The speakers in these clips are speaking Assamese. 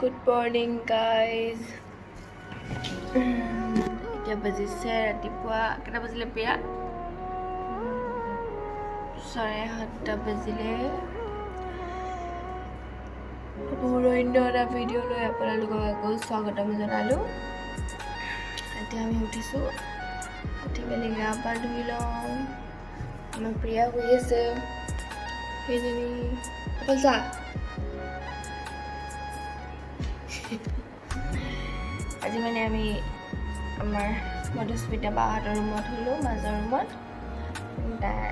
Good morning, guys. এতিয়া বাজিছে ৰাতিপুৱা কেইটা বাজিলে প্ৰিয়া? 7:30 বাজিলে। মোৰ অন্য এটা ভিডিঅ' লৈ আপোনালোকক আকৌ স্বাগতম জনালোঁ। এতিয়া আমি উঠিছোঁ, উঠি মেলি গা পা ধুই লওঁ। আমাৰ প্ৰিয়া শুই আছে, সেইজনী চা আজি মানে আমি আমাৰ মধুস্মিতা বাহঁতৰ ৰুমত হ'লোঁ, মাজৰ ৰুমত।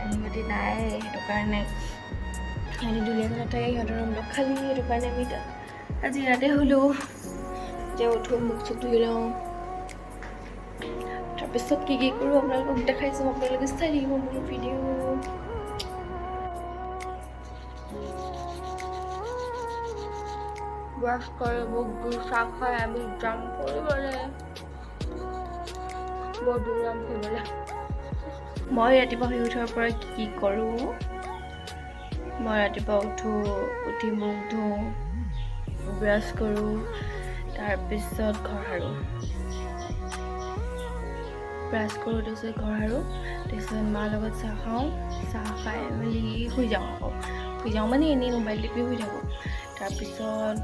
সিহঁতি নাই, সেইটো কাৰণে সিহঁতি ধুনীয়াকৈ নাথাকে, সিহঁতৰ ৰুমটো খালী, সেইটো কাৰণে আমি আজি ইয়াতে হ'লোঁ। এতিয়া উঠো, মুখ চুখ ধুই লওঁ, তাৰপিছত কি কৰোঁ আপোনালোকক দেখাইছোঁ। আপোনালোকে চাই থাকিব মোৰ ভিডিঅ'। ব্ৰাছ কৰি মুখ ধুই চাহ খাই আমি যাম ফুৰিবলৈ, বৰ দূৰ যাম ফুৰিবলৈ। মই ৰাতিপুৱা শুই উঠাৰ পৰা কি কৰোঁ? মই ৰাতিপুৱা উঠি মুখ ধুওঁ, ব্ৰাছ কৰোঁ, তাৰপিছত ঘৰ সাৰোঁ। ব্ৰাছ কৰোঁ, তাৰপিছত ঘৰ সাৰোঁ, তাৰপিছত মাৰ লগত চাহ খাওঁ, চাহ খাই মেলি শুই যাওঁ মানে এনেই মোবাইল টিপি শুই থাকোঁ। তাৰপিছত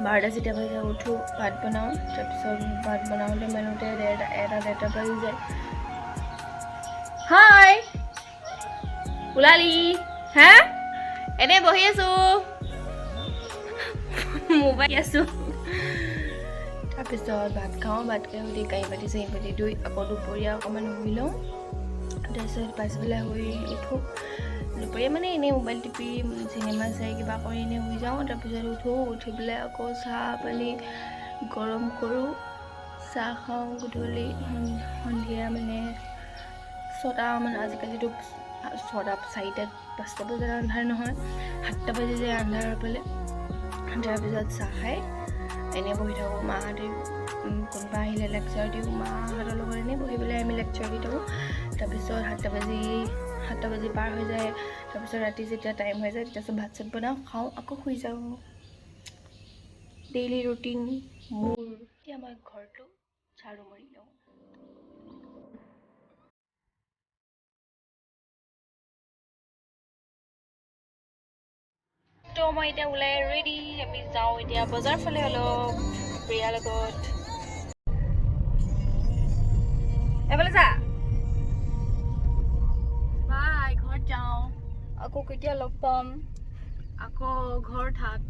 12টা যেতিয়া বাজি উঠোঁ, ভাত বনাওঁ। তাৰপিছত ভাত বনাওঁতে মেলোঁতে 1:30 বাজি যায়। হাই ওলালি হা? এনেই বহি আছোঁ, মোবাইল আছোঁ। তাৰপিছত ভাত খাওঁ, ভাত খাই সুধি কাঁহী বাতি ধুই আকৌ দুপৰীয়া অকণমান শুই লওঁ। তাৰপিছত পাছবেলা শুই উঠোঁ, দুপৰীয়া মানে এনেই মোবাইল টিপি চিনেমা চাই কিবা কৰি এনেই শুই যাওঁ। তাৰপিছত উঠি পেলাই আকৌ চাহ পানী গৰম কৰোঁ, চাহ খাওঁ। গধূলি সন্ধিয়া মানে 6টামান, আজিকালিতো 4:05 বজাত আন্ধাৰ নহয়, 7টা বাজি যায় আন্ধাৰ হ'বলৈ। তাৰপিছত চাহ খাই এনেই বহি থাকোঁ। মাহঁতে কোনোবা আহিলে লেকচাৰ দিওঁ, মাহঁতৰ লগত এনেই বহি পেলাই আমি লেকচাৰ দি থাকোঁ। তাৰপিছত 7টা বাজি পাৰ হৈ যায়। তাৰপিছত ৰাতি যেতিয়া টাইম হৈ যায়, তাৰপিছত ভাত চাত বনাওঁ, খাওঁ, আকৌ শুই যাওঁ। ডেইলি ৰুটিন মোৰ। এতিয়া মই ঘৰটো ঝাৰু মাৰি লওঁ। তো মই এতিয়া ওলাই ৰেডি, আমি যাওঁ এতিয়া বজাৰ ফালে অলপ প্ৰিয়াৰ লগত। এফালে যা, বাই, ঘৰত যাওঁ। আকৌ কেতিয়া লগ পাম, আকৌ ঘৰ ঠাত।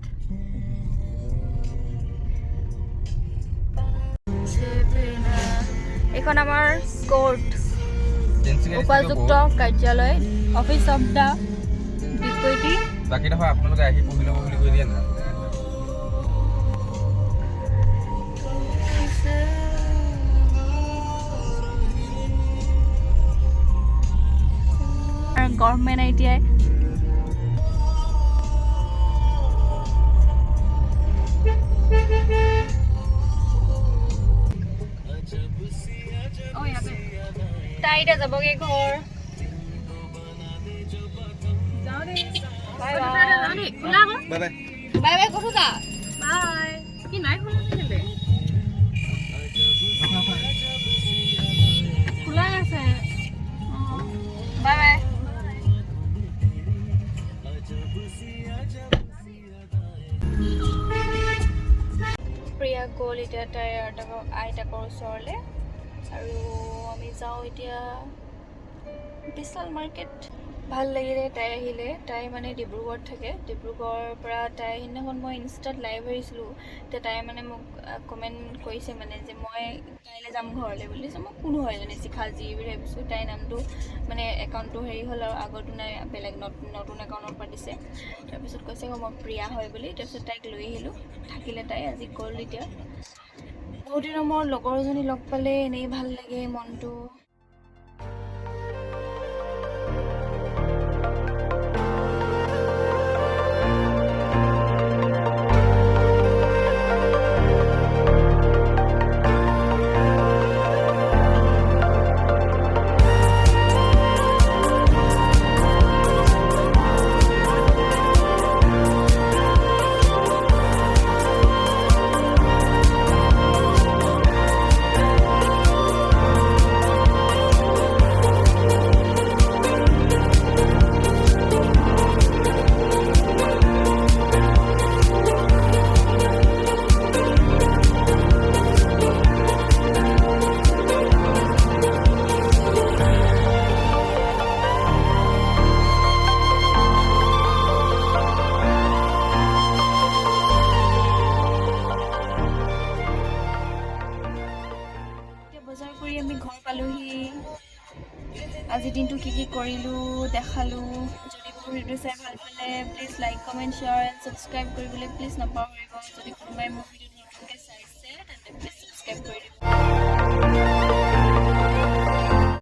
এইখন আমাৰ কোৰ্ট, উপাযুক্ত কাৰ্যালয়, অফিচ অফ দ্য ডিপুটি। বাকী নহয় আপোনালোকে আহি পঢ়ি ল'ব বুলি কৈ দিয়ে না। গভৰ্ণমেণ্ট ITI তাই এতিয়া যাবগে ঘৰ। বাই বাই, ক'তো যা? বাই। কি নাই খোলা থাকিলে? খোলা আছে। Bye bye. প্ৰিয়া গ'ল এতিয়া তাইৰ আইতাকৰ ওচৰলৈ, আৰু আমি যাওঁ এতিয়া বিশাল মাৰ্কেট। ভাল লাগিলে তাই আহিলে। তাই মানে ডিব্ৰুগড়ত থাকে, ডিব্ৰুগড়ৰ পৰা তাই সেইদিনাখন মই ইনষ্টাত লাইভ আহিছিলোঁ। এতিয়া তাই মানে মোক কমেণ্ট কৰিছে মানে যে মই কাইলৈ যাম ঘৰলৈ বুলি। মই কোনো হয় মানে শিখাজী বুলি ভাবিছোঁ। তাইৰ নামটো মানে একাউণ্টটো হেৰি হ'ল আৰু আগৰটো নাই, বেলেগ নতুন একাউণ্টত পাতিছে। তাৰপিছত কৈছে মই প্ৰিয়া হয় বুলি। তাৰপিছত তাইক লৈ আহিলোঁ, থাকিলে তাই, আজি গ'ল। এতিয়া বহুত দিনৰ মূৰত লগৰজনী লগ পালে এনেই ভাল লাগে মনটো। কৰিলোঁ, দেখালোঁ। যদি মোৰ ভিডিঅ' চাই ভাল পালে please like comment share and subscribe কৰিবলৈ প্লিজ নাপাহৰিব। যদি কোনোবাই মোৰ ভিডিঅ' নতুনকৈ চাইছে তেন্তে প্লিজ ছাবস্ক্ৰাইব কৰি দিব।